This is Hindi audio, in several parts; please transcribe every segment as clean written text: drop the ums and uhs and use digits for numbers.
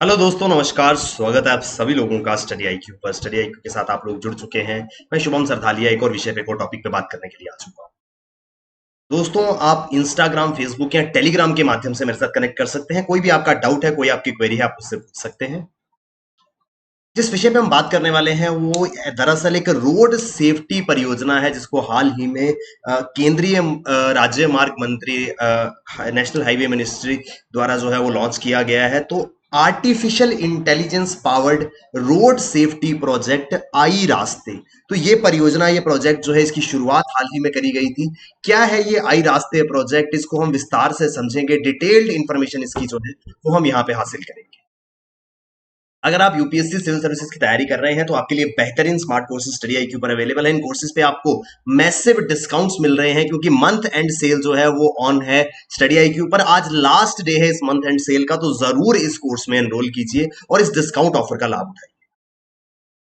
हेलो दोस्तों, नमस्कार। स्वागत है आप सभी लोगों का स्टडी आईक्यू पर। स्टडी आईक्यू के साथ आप लोग जुड़ चुके हैं। मैं शुभम सरधालिया एक और विषय पे, एक और टॉपिक पे बात करने के लिए आ चुका हूँ। दोस्तों, आप इंस्टाग्राम, फेसबुक या टेलीग्राम के माध्यम से मेरे साथ कनेक्ट कर सकते हैं। कोई भी आपका डाउट है, कोई आपकी क्वेरी है, आप मुझसे पूछ सकते हैं। जिस विषय पे हम बात करने वाले हैं वो दरअसल एक रोड सेफ्टी परियोजना है, जिसको हाल ही में केंद्रीय राज्य मार्ग मंत्री, नेशनल हाईवे मिनिस्ट्री द्वारा जो है वो लॉन्च किया गया है। तो artificial intelligence powered road safety project I रास्ते। तो ये परियोजना, ये प्रोजेक्ट जो है, इसकी शुरुआत हाल ही में करी गई थी। क्या है ये आई रास्ते प्रोजेक्ट, इसको हम विस्तार से समझेंगे। डिटेल्ड इंफॉर्मेशन इसकी जो है वो हम यहाँ पे हासिल करेंगे। अगर आप यूपीएससी सिविल सर्विसेज की तैयारी कर रहे हैं तो आपके लिए बेहतरीन स्मार्ट कोर्सेज स्टडी आईक्यू पर अवेलेबल है। इन कोर्सेज पे आपको मैसिव डिस्काउंट्स मिल रहे हैं, क्योंकि मंथ एंड सेल जो है वो ऑन है स्टडी आईक्यू पर। आज लास्ट डे है इस मंथ एंड सेल का, तो जरूर इस कोर्स में एनरोल कीजिए और इस डिस्काउंट ऑफर का लाभ उठाइए।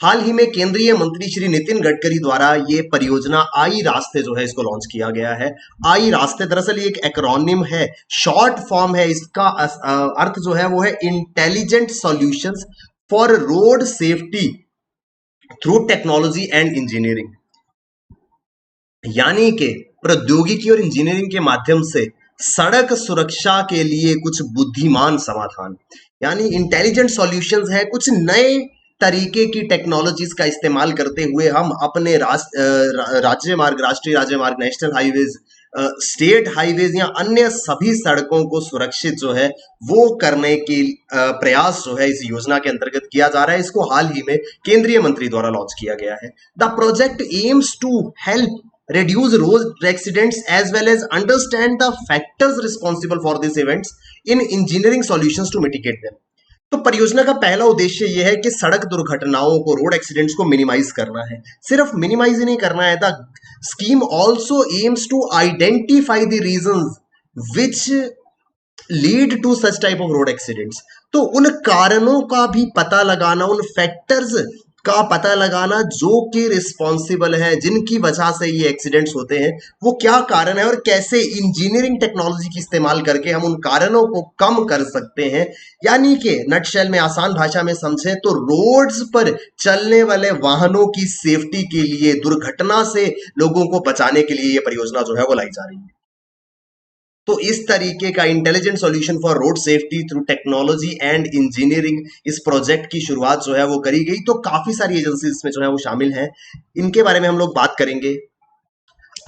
हाल ही में केंद्रीय मंत्री श्री नितिन गडकरी द्वारा ये परियोजना आई रास्ते जो है इसको लॉन्च किया गया है। आई रास्ते दरअसल ये एक एक्रोनिम है, शॉर्ट फॉर्म है। इसका अर्थ जो है वो है intelligent solutions for road safety through technology and engineering. यानी कि प्रौद्योगिकी और इंजीनियरिंग के माध्यम से सड़क सुरक्षा के लिए कुछ बुद्धिमान समाधान, यानी इंटेलिजेंट सॉल्यूशंस है। कुछ नए तरीके की टेक्नोलॉजीज का इस्तेमाल करते हुए हम अपने राज्य मार्ग, राष्ट्रीय राज्य मार्ग, नेशनल हाईवेज, स्टेट हाईवेज या अन्य सभी सड़कों को सुरक्षित जो है वो करने के प्रयास जो है इस योजना के अंतर्गत किया जा रहा है। इसको हाल ही में केंद्रीय मंत्री द्वारा लॉन्च किया गया है। The project aims to help reduce road accidents as well as understand the factors responsible for these events in engineering solutions to mitigate them। तो परियोजना का पहला उद्देश्य यह है कि सड़क दुर्घटनाओं को, रोड एक्सीडेंट्स को मिनिमाइज करना है। सिर्फ मिनिमाइज ही नहीं करना है, the scheme also aims to identify the reasons which lead to such type of road accidents. तो उन कारणों का भी पता लगाना, उन फैक्टर्स का पता लगाना जो कि रिस्पॉन्सिबल है, जिनकी वजह से ये एक्सीडेंट्स होते हैं, वो क्या कारण है और कैसे इंजीनियरिंग टेक्नोलॉजी की इस्तेमाल करके हम उन कारणों को कम कर सकते हैं। यानी कि नटशेल में, आसान भाषा में समझे तो रोड्स पर चलने वाले वाहनों की सेफ्टी के लिए, दुर्घटना से लोगों को बचाने के लिए ये परियोजना जो है वो लाई जा रही है। तो इस तरीके का intelligent solution for road safety through technology and engineering, इस प्रोजेक्ट की शुरुआत जो है वो करी गई। तो काफी सारी एजेंसी इसमें जो है वो शामिल हैं, इनके बारे में हम लोग बात करेंगे।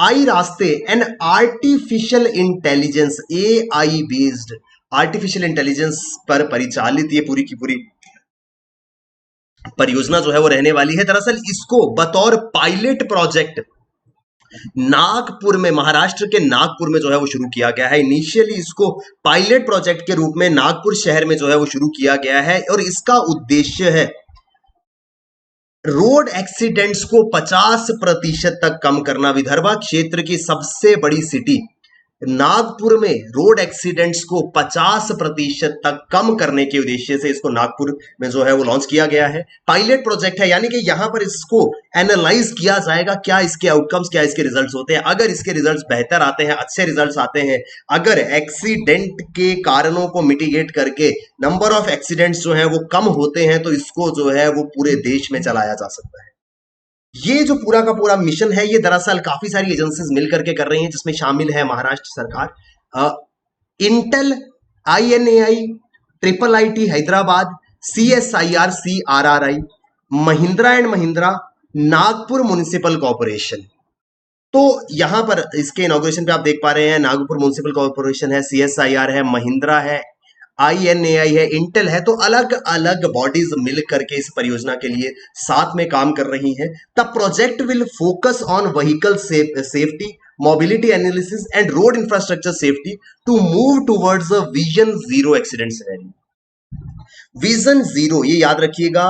आई रास्ते an artificial intelligence, A I based artificial intelligence पर परिचालित ये पूरी की पूरी परियोजना जो है वो रहने वाली है। दरअसल इसको बतौर पायलट प्रोजेक्ट नागपुर में, महाराष्ट्र के नागपुर में जो है वो शुरू किया गया है। इनिशियली इसको पायलट प्रोजेक्ट के रूप में नागपुर शहर में जो है वो शुरू किया गया है, और इसका उद्देश्य है रोड एक्सीडेंट्स को 50% तक कम करना। विदर्भा क्षेत्र की सबसे बड़ी सिटी नागपुर में रोड एक्सीडेंट्स को 50% तक कम करने के उद्देश्य से इसको नागपुर में जो है वो लॉन्च किया गया है। पायलट प्रोजेक्ट है, यानी कि यहां पर इसको एनालाइज किया जाएगा, क्या इसके आउटकम्स, क्या इसके रिजल्ट्स होते हैं। अगर इसके रिजल्ट्स बेहतर आते हैं, अच्छे रिजल्ट्स आते हैं, अगर एक्सीडेंट के कारणों को मिटिगेट करके नंबर ऑफ एक्सीडेंट्स जो है वो कम होते हैं, तो इसको जो है वो पूरे देश में चलाया जा सकता है। ये जो पूरा का पूरा मिशन है, ये दरअसल काफी सारी एजेंसीज मिल करके कर रही हैं, जिसमें शामिल है महाराष्ट्र सरकार, Intel, INAI, triple IT Hyderabad, CSIR, CRRI, Mahindra and Mahindra, Nagpur municipal corporation. तो यहां पर इसके इनॉग्रेशन पे आप देख पा रहे हैं, नागपुर म्युनिसिपल कॉर्पोरेशन है, CSIR है, महिंद्रा है, INAI है, इंटेल है। तो अलग अलग बॉडीज मिल करके इस परियोजना के लिए साथ में काम कर रही हैं। The project will focus on vehicle safety, mobility analysis and road infrastructure safety to move towards a vision zero accident scenario. Vision zero, ये याद रखिएगा,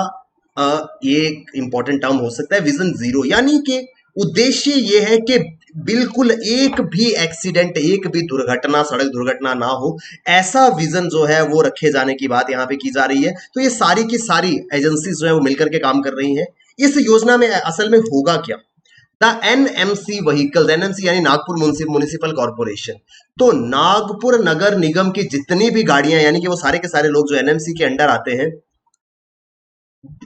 ये एक इंपॉर्टेंट टर्म हो सकता है, विजन जीरो। यानी कि उद्देश्य ये है कि बिल्कुल एक भी एक्सीडेंट, एक भी दुर्घटना, सड़क दुर्घटना ना हो, ऐसा विजन जो है वो रखे जाने की बात यहाँ पे की जा रही है। तो ये सारी की सारी एजेंसीज जो है वो मिलकर के काम कर रही हैं। इस योजना में असल में होगा क्या? द एनएमसी व्हीकल्स, एनएमसी यानी नागपुर म्युनिसिपल कॉर्पोरेशन। तो नागपुर नगर निगम की जितनी भी गाड़ियां, यानी कि वो सारे के सारे लोग जो एनएमसी के अंडर आते हैं,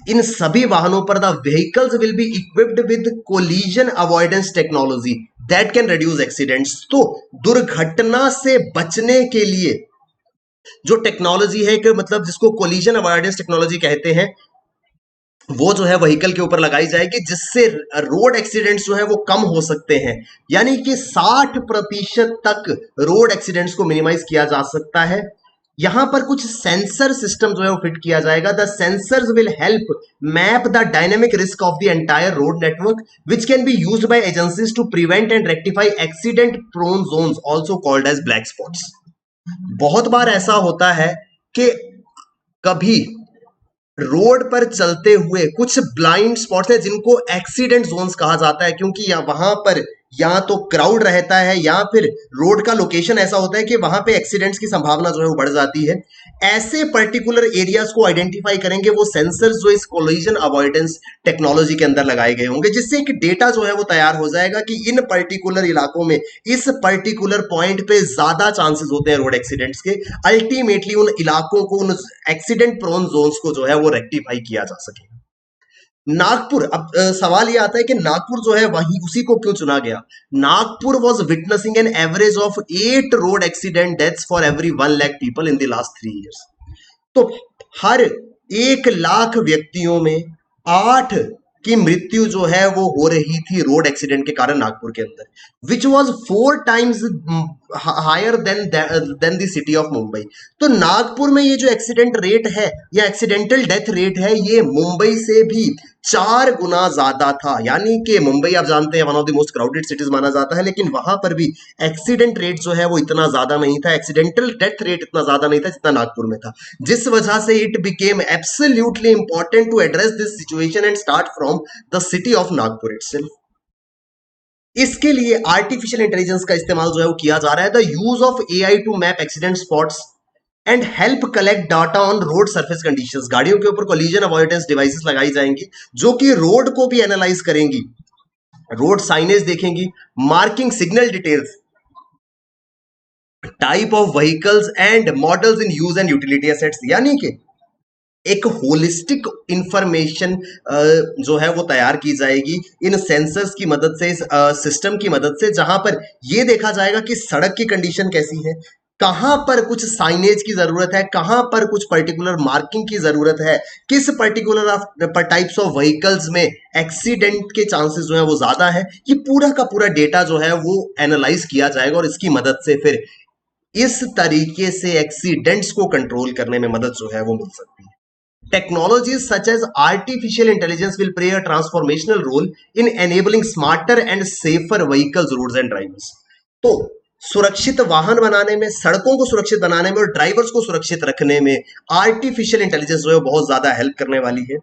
इन सभी वाहनों पर the vehicles will be equipped with collision avoidance technology that can reduce accidents. तो दुर्घटना से बचने के लिए जो टेक्नोलॉजी है, कि मतलब जिसको कोलिजन अवॉइडेंस टेक्नोलॉजी कहते हैं, वो जो है व्हीकल के ऊपर लगाई जाएगी, जिससे रोड एक्सीडेंट्स जो है वो कम हो सकते हैं। यानी कि 60% तक रोड एक्सीडेंट्स को मिनिमाइज किया जा सकता है। यहां पर कुछ सेंसर सिस्टम जो है वो फिट किया जाएगा। The sensors will help map the dynamic risk of the entire road network which can be used by agencies to prevent and rectify accident prone zones also called as black spots. बहुत बार ऐसा होता है कि कभी रोड पर चलते हुए कुछ ब्लाइंड स्पॉट्स हैं जिनको एक्सीडेंट जोन्स कहा जाता है, क्योंकि वहां पर या तो क्राउड रहता है या फिर रोड का लोकेशन ऐसा होता है कि वहां पे एक्सीडेंट्स की संभावना जो है वो बढ़ जाती है। ऐसे पर्टिकुलर एरियाज को आइडेंटिफाई करेंगे वो सेंसर्स जो इस कोलिजन अवॉइडेंस टेक्नोलॉजी के अंदर लगाए गए होंगे, जिससे एक डेटा जो है वो तैयार हो जाएगा कि इन पर्टिकुलर इलाकों में इस पर्टिकुलर पॉइंट पे ज्यादा चांसेस होते हैं रोड एक्सीडेंट्स के। अल्टीमेटली उन इलाकों को, उन एक्सीडेंट प्रोन जोन्स को जो है वो रेक्टिफाई किया जा सके। नागपुर, अब सवाल ये आता है कि नागपुर जो है वही उसी को क्यों चुना गया। Nagpur was witnessing an average of 8 road accident deaths for every 1 lakh people in the last 3 years. तो हर 1 लाख व्यक्तियों में 8 की मृत्यु जो है वो हो रही थी रोड एक्सीडेंट के कारण नागपुर के अंदर, which was 4 times higher than the city of Mumbai. तो नागपुर में ये जो एक्सीडेंट रेट है या एक्सीडेंटल डेथ रेट है, ये मुंबई से भी 4 गुना ज्यादा था। यानी कि मुंबई आप जानते हैं one of the most crowded cities माना जाता है, लेकिन वहां पर भी एक्सीडेंट रेट जो है वो इतना ज्यादा नहीं था, एक्सीडेंटल डेथ रेट इतना ज्यादा नहीं था जितना नागपुर में था, जिस वजह से it became absolutely important to address this situation and start from the city of Nagpur itself. इसके लिए आर्टिफिशियल इंटेलिजेंस का इस्तेमाल जो है वो किया जा रहा है। The use of AI to map accident spots and help collect data on road surface conditions. गाड़ियों के ऊपर कोलिजन अवॉइडेंस डिवाइसेस लगाई जाएंगी जो कि रोड को भी एनालाइज करेंगी, रोड साइनेज देखेंगी, marking signal details, type of vehicles and models in use and utility assets. यानी कि एक होलिस्टिक इंफॉर्मेशन जो है वो तैयार की जाएगी इन सेंसर्स की मदद से, इस सिस्टम की मदद से, जहां पर ये देखा जाएगा कि सड़क की कंडीशन कैसी है, कहां पर कुछ साइनेज की जरूरत है, कहां पर कुछ पर्टिकुलर मार्किंग की जरूरत है, किस पर्टिकुलर टाइप्स ऑफ व्हीकल्स में एक्सीडेंट के चांसेस जो है वो ज्यादा है। ये पूरा का पूरा डेटा जो है वो एनालाइज किया जाएगा और इसकी मदद से फिर इस तरीके से एक्सीडेंट्स को कंट्रोल करने में मदद जो है वो मिल सकती है। Technologies such as artificial intelligence will play a transformational role in enabling smarter and safer vehicles, roads and drivers. तो सुरक्षित वाहन बनाने में, सड़कों को सुरक्षित बनाने में और ड्राइवर्स को सुरक्षित रखने में आर्टिफिशियल इंटेलिजेंस जो है बहुत ज्यादा हेल्प करने वाली है।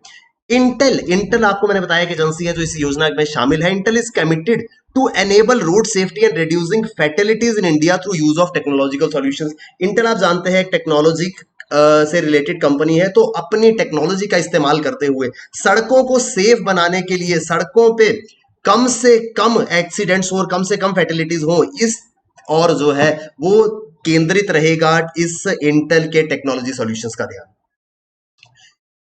इंटेल आपको मैंने बताया कि एजेंसी है जो इस योजना में शामिल है। Intel is committed to enable road safety and reducing fatalities in India through use of technological solutions. Intel आप जानते हैं एक टेक्नोलॉजी से रिलेटेड कंपनी है, तो अपनी टेक्नोलॉजी का इस्तेमाल करते हुए सड़कों को सेफ बनाने के लिए, सड़कों पे कम से कम एक्सीडेंट्स हो और कम से कम फैटेलिटीज हो, इस और जो है वो केंद्रित रहेगा इस इंटेल के टेक्नोलॉजी सॉल्यूशंस का ध्यान।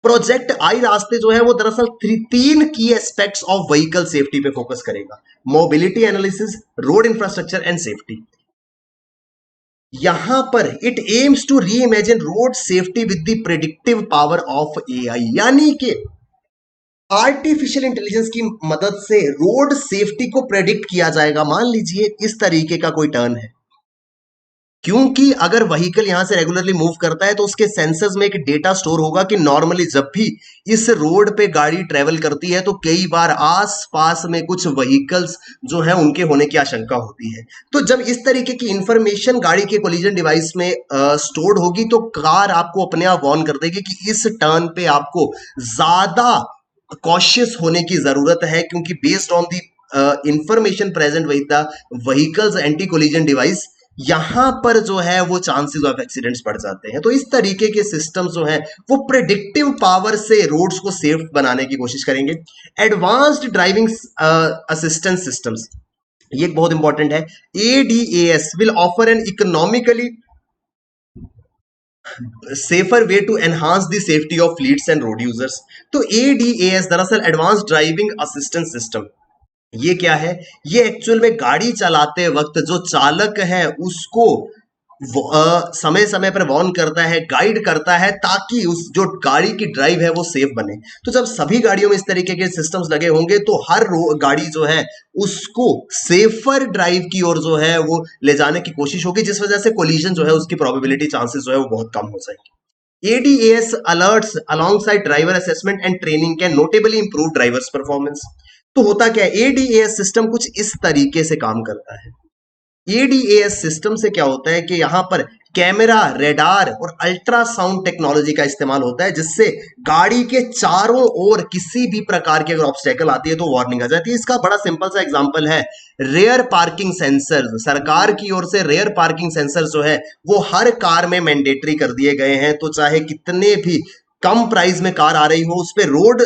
प्रोजेक्ट आई रास्ते जो है वो दरअसल 3 की एस्पेक्ट्स ऑफ व्हीकल सेफ्टी पे फोकस करेगा, mobility analysis, road infrastructure and safety. यहां पर it aims to reimagine road safety with the predictive power of AI. यानी कि आर्टिफिशियल इंटेलिजेंस की मदद से रोड सेफ्टी को प्रेडिक्ट किया जाएगा। मान लीजिए इस तरीके का कोई टर्न है, क्योंकि अगर व्हीकल यहां से रेगुलरली मूव करता है तो उसके सेंसर्स में एक डेटा स्टोर होगा कि नॉर्मली जब भी इस रोड पे गाड़ी ट्रेवल करती है तो कई बार आसपास में कुछ व्हीकल्स जो है उनके होने की आशंका होती है। तो जब इस तरीके की इंफॉर्मेशन गाड़ी के कोलिजन डिवाइस में स्टोर्ड होगी तो कार आपको अपने आप वार्न कर देगी कि इस टर्न पे आपको ज्यादा कॉशियस होने की जरूरत है, क्योंकि based on the information present with the vehicles anti collision device, यहाँ पर जो है वो चांसेस ऑफ एक्सीडेंट्स बढ़ जाते हैं। तो इस तरीके के सिस्टम जो है वो प्रेडिक्टिव पावर से रोड्स को सेफ बनाने की कोशिश करेंगे। एडवांस्ड ड्राइविंग असिस्टेंस सिस्टम्स, ये एक बहुत इंपॉर्टेंट है। ADAS will offer an economically safer way to enhance the safety of fleets and road users. तो एडीएएस दरअसल एडवांस ड्राइविंग असिस्टेंस सिस्टम, ये क्या है? ये एक्चुअल में गाड़ी चलाते वक्त जो चालक है उसको समय समय पर वार्न करता है, गाइड करता है, ताकि उस जो गाड़ी की ड्राइव है वो सेफ बने। तो जब सभी गाड़ियों में इस तरीके के सिस्टम्स लगे होंगे तो हर गाड़ी जो है उसको सेफर ड्राइव की ओर जो है वो ले जाने की कोशिश होगी, जिस वजह से कोलिजन जो है उसकी प्रोबेबिलिटी चांसेस जो है वो बहुत कम हो जाएंगे। ADS alerts alongside driver assessment and training can notably improve drivers performance. तो होता क्या है, एडीएस सिस्टम कुछ इस तरीके से काम करता है। एडीएएस सिस्टम से क्या होता है कि यहां पर कैमरा, रेडार और अल्ट्रासाउंड टेक्नोलॉजी का इस्तेमाल होता है, जिससे गाड़ी के चारों ओर किसी भी प्रकार की अगर ऑब्स्टेकल आती है तो वार्निंग आ जाती है। इसका बड़ा सिंपल सा एग्जांपल है रेयर पार्किंग सेंसर। सरकार की ओर से रेयर पार्किंग सेंसर जो है वो हर कार में मैंडेटरी कर दिए गए हैं। तो चाहे कितने भी कम प्राइस में कार आ रही हो, उस पे रोड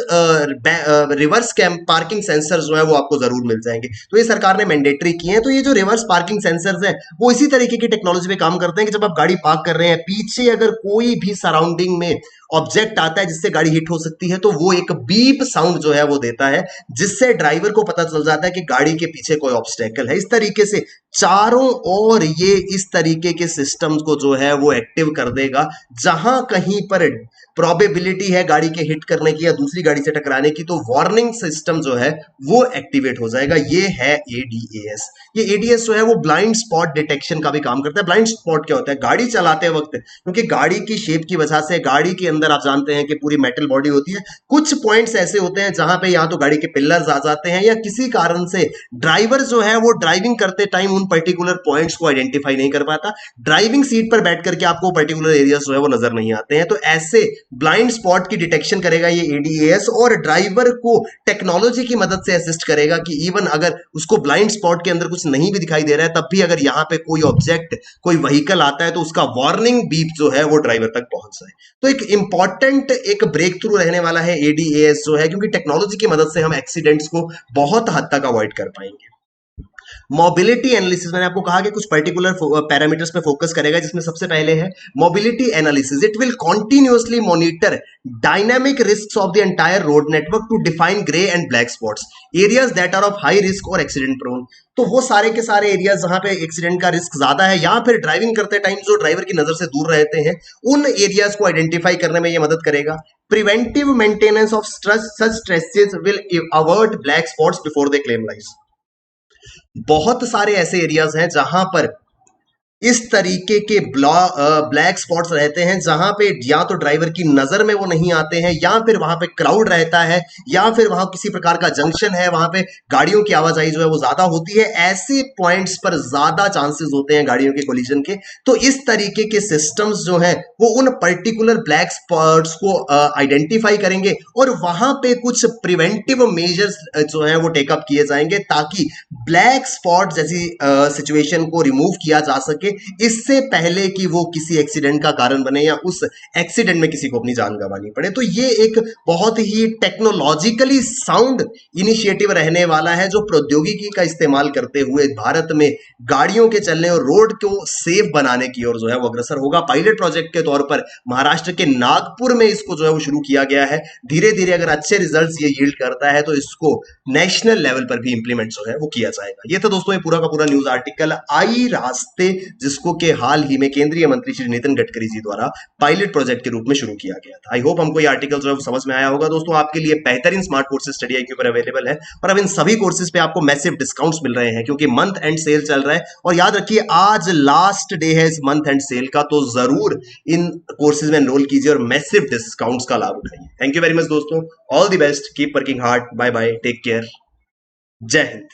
रिवर्स पार्किंग सेंसर जो है वो आपको जरूर मिल जाएंगे। तो ये सरकार ने मैंडेटरी किए हैं। तो ये जो रिवर्स पार्किंग सेंसर्स हैं वो इसी तरीके की टेक्नोलॉजी पे काम करते हैं कि जब आप गाड़ी पार्क कर रहे हैं, पीछे अगर कोई भी सराउंडिंग में ऑब्जेक्ट आता है जिससे गाड़ी हिट हो सकती है, तो वो एक बीप साउंड जो है वो देता है, जिससे ड्राइवर को पता चल जाता है कि गाड़ी के पीछे कोई ऑब्स्टेकल है। इस तरीके से चारों ओर ये इस तरीके के सिस्टम्स को जो है वो एक्टिव कर देगा। जहां कहीं पर प्रोबेबिलिटी है गाड़ी के हिट करने की या दूसरी गाड़ी से टकराने की, तो वार्निंग सिस्टम जो है वो एक्टिवेट हो जाएगा। ये है एडीएएस। ये एडीएस जो है वो ब्लाइंड स्पॉट डिटेक्शन का भी काम करता है। ब्लाइंड स्पॉट क्या होता है? गाड़ी चलाते वक्त, क्योंकि गाड़ी की शेप की वजह से गाड़ी के अंदर आप जानते हैं कि पूरी मेटल बॉडी होती है, कुछ पॉइंट्स ऐसे होते हैं जहां पे या तो गाड़ी के पिलर्स आ जाते हैं या किसी कारण से ड्राइवर जो है वो ड्राइविंग करते टाइम उन पर्टिकुलर पॉइंट्स को आइडेंटिफाई नहीं कर पाता। ड्राइविंग सीट पर बैठ करके आपको पर्टिकुलर एरियाज जो है वो नजर नहीं आते हैं। तो ऐसे ब्लाइंड स्पॉट की डिटेक्शन करेगा ये एडीएएस, और ड्राइवर को टेक्नोलॉजी की मदद से असिस्ट करेगा कि इवन अगर उसको ब्लाइंड स्पॉट के अंदर कुछ नहीं भी दिखाई दे रहा है, तब भी अगर यहाँ पे कोई ऑब्जेक्ट, कोई व्हीकल आता है, तो उसका वार्निंग बीप जो है वो ड्राइवर तक पहुंच जाए। तो एक इंपॉर्टेंट एक ब्रेक थ्रू रहने वाला है एडीएएस जो है, क्योंकि टेक्नोलॉजी की मदद से हम एक्सीडेंट्स को बहुत हद तक अवॉइड कर पाएंगे। मोबिलिटी एनालिसिस, मैंने आपको कहा कि कुछ पर्टिकुलर पैरामीटर्स पे फोकस करेगा, जिसमें सबसे पहले है mobility analysis. It will continuously monitor dynamic risks of the entire road network to define grey and black spots, areas that are of high risk और एक्सीडेंट प्रोन। तो वो सारे के सारे एरियाज जहां पे एक्सीडेंट का रिस्क ज्यादा है या फिर ड्राइविंग करते टाइम जो ड्राइवर की नजर से दूर रहते हैं, उन एरियाज को आइडेंटिफाई करने में ये मदद करेगा। Preventive maintenance of such stresses will avert black spots before they claim life. बहुत सारे ऐसे एरियाज हैं जहां पर इस तरीके के ब्लैक स्पॉट्स रहते हैं, जहां पे या तो ड्राइवर की नजर में वो नहीं आते हैं, या फिर वहां पे क्राउड रहता है, या फिर वहां किसी प्रकार का जंक्शन है, वहां पे गाड़ियों की आवाजाही जो है वो ज्यादा होती है। ऐसे पॉइंट्स पर ज्यादा चांसेस होते हैं गाड़ियों के कोलिजन के। तो इस तरीके के सिस्टम्स जो है वो उन पर्टिकुलर ब्लैक स्पॉट्स को आइडेंटिफाई करेंगे और वहां पे कुछ प्रिवेंटिव मेजर्स जो है वो टेकअप किए जाएंगे, ताकि ब्लैक स्पॉट जैसी सिचुएशन को रिमूव किया जा सके, इससे पहले कि वो किसी एक्सीडेंट का कारण बने या उस एक्सीडेंट में किसी को अपनी जान गंवानी पड़े। तो ये एक बहुत ही टेक्नोलॉजिकली साउंड इनिशिएटिव रहने वाला है, जो प्रौद्योगिकी का इस्तेमाल करते हुए भारत में गाड़ियों के चलने और रोड को सेफ बनाने की ओर जो है वो अग्रसर होगा। पायलट प्रोजेक्ट के तौर पर महाराष्ट्र के नागपुर में इसको जो है वो शुरू किया गया है। धीरे धीरे अगर अच्छे रिजल्ट्स ये यील्ड करता है तो इसको नेशनल लेवल पर भी इंप्लीमेंट जो है वो किया जाएगा। ये था दोस्तों ये पूरा का पूरा न्यूज आर्टिकल आई रास्ते, जिसको के हाल ही में केंद्रीय मंत्री श्री नितिन गडकरी जी द्वारा पायलट प्रोजेक्ट के रूप में शुरू किया गया था। आई होप हमको ये आर्टिकल जो है वो समझ में आया होगा। दोस्तों आपके लिए बेहतरीन smart courses study I Q पर अवेलेबल है, और अब इन सभी कोर्सेज पे आपको मैसिव डिस्काउंट्स मिल रहे हैं, क्योंकि मंथ एंड सेल चल रहा है। और याद रखिए आज लास्ट डे है इस मंथ एंड सेल का, तो जरूर इन कोर्सेज में एनरोल कीजिए और मैसिव डिस्काउंट्स का लाभ उठाइए। थैंक यू वेरी मच दोस्तों, all the best, keep working hard, bye bye, take care, जय हिंद।